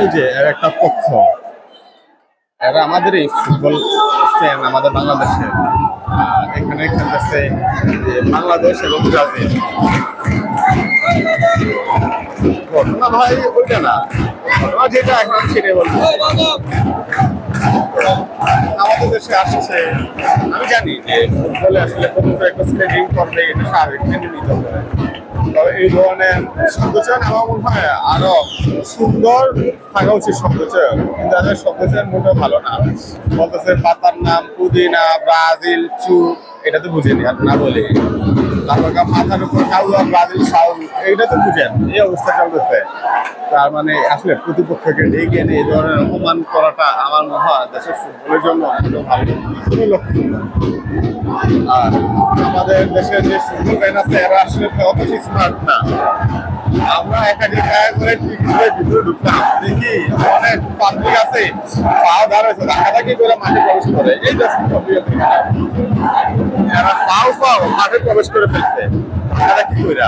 এই যে এর একটা পক্ষ, এরা আমাদের এই ফুটবল ফ্যান আমাদের বাংলাদেশে এখানে খেলতেছে বাংলাদেশ এবং ব্রাজিল। ঘটনা ভাই ওইটা না, ঘটনা যেটা এখন সেটাই বলবো। আমাদের দেশে আসছে, আমি জানি যে ফুটবলে আসলে প্রথমত একটা স্টেডিয়াম করবে, এটা স্বাভাবিক মেনে নিতে হবে। তবে এই ধরনের শব্দচয়ন আমার মনে হয় আরো সুন্দর থাকা উচিত শব্দচয়ন, কিন্তু তাদের শব্দচয়ন মোটেও ভালো না। বলতেছে পাতার নাম পুদিনা, ব্রাজিল, চু, এটা তো বুঝেনি আর না বলে। তারপর মাথার উপর কাউয়া, ব্রাজিল সাউল, এইটা তো বুঝেন। এই অবস্থা চলতেছে। তার মানে আসলে প্রতিপক্ষকে ডেকে এনে এই ধরনের অপমান করাটা আমার মনে হয় দেশের ফুটবলের জন্য ভালো কোনো লক্ষ্য না। আর আমাদের দেশের যে ফুটবল ফ্যান আছে এরা আসলে অত স্মার্ট না। আমরা একাধিক করে টিকিটের ভিতরে ঢুকলাম, দেখি অনেক পাবলিক আছে পাও দাঁড়াচ্ছে ধাক্কাধাক্কি করে মাঠে প্রবেশ করে। এই দেশের এরা পাও মাঠে প্রবেশ করে ফেলছে, এরা কি করে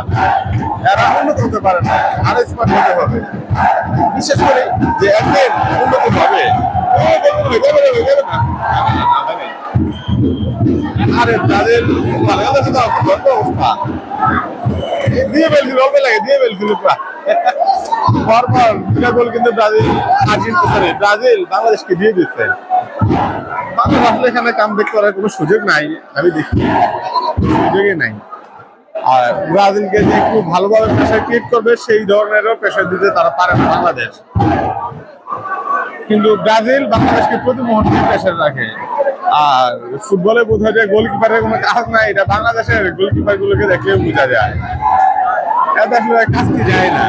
এরা উন্নত হতে পারে না, আরো স্মার্ট হতে হবে। বিশেষ করে যে একদিন উন্নত হবে আরে তাদের বাংলাদেশে তো বন্ধ অবস্থা দিয়ে ফেলছিল, অল্প লাগে দিয়ে ফেলছিল পরপর দুটা গোল কিন্তু ব্রাজিল ব্রাজিল বাংলাদেশকে দিয়ে দিচ্ছে। বাংলাদেশ আসলে এখানে কামব্যাক করার কোনো সুযোগ নাই, আমি দেখি সুযোগই নাই। আর ব্রাজিলকে যে একটু ভালোভাবে প্রেশার ক্রিয়েট করবে সেই ধরনেরও প্রেশার দিতে তারা পারে না বাংলাদেশ। কিন্তু ব্রাজিল বাংলাদেশকে প্রতি মুহূর্তে প্রেশার রাখে। আর ফুটবলে বোঝা যায় গোলকিপারের কোনো কাজ নাই, এটা বাংলাদেশের গোলকিপার গুলোকে দেখলেও বোঝা যায়। এটা আসলে কাজ কি যায় না।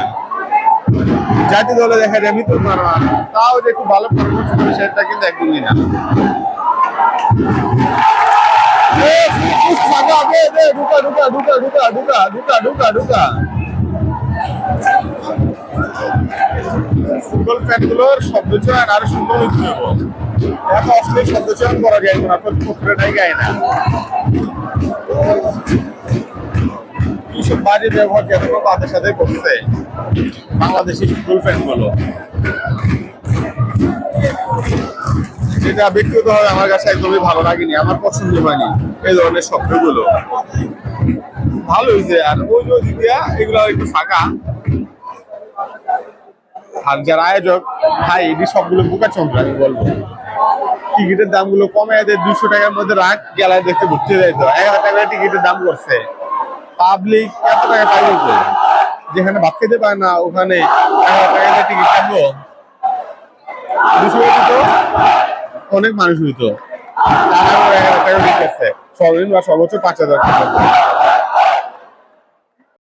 জাতীয় দলে দেখা যায় মিতুল মারওয়ান, তাও যে খুব ভালো পারফরমেন্স করে সেটা কিন্তু একদমই না। ফুটবল ফ্যান গুলোর শব্দচয়ন আরো সুন্দর হইতে হবে। এত অশ্লীল শব্দচয়ন করা যায় না, প্রতিপক্ষটাই গায় না। এইসব বাজে ব্যবহার যেন তাদের সাথে করছে বাংলাদেশি ফুটবল ফ্যান গুলো, যেটা ব্যক্তিগতভাবে আমার কাছে একদমই ভালো লাগেনি, আমার পছন্দ হয়নি এই ধরনের শব্দগুলো। ভালো হয়েছে আর ওই দিয়া এগুলো একটু ফাঁকা। আর যারা আয়োজক ভাই এটি সবগুলো বোকা চন্দ্র, আমি বলবো টিকিটের দাম গুলো কমে এদের 200 টাকার মধ্যে রাখ, গেলায় দেখতে ঘুরতে যাইত। 1000 টাকা টিকিটের দাম করছে। পাবলিক এত টাকা পাইবে তো, যেখানে ভাত খেতে পারে না ওখানে 1000 টাকা টিকিট কাটবো। 200 টাকা অনেক মানুষ হইতো, 1000 টাকা সর্বনিম্ন বা সর্বোচ্চ 5000 টাকা।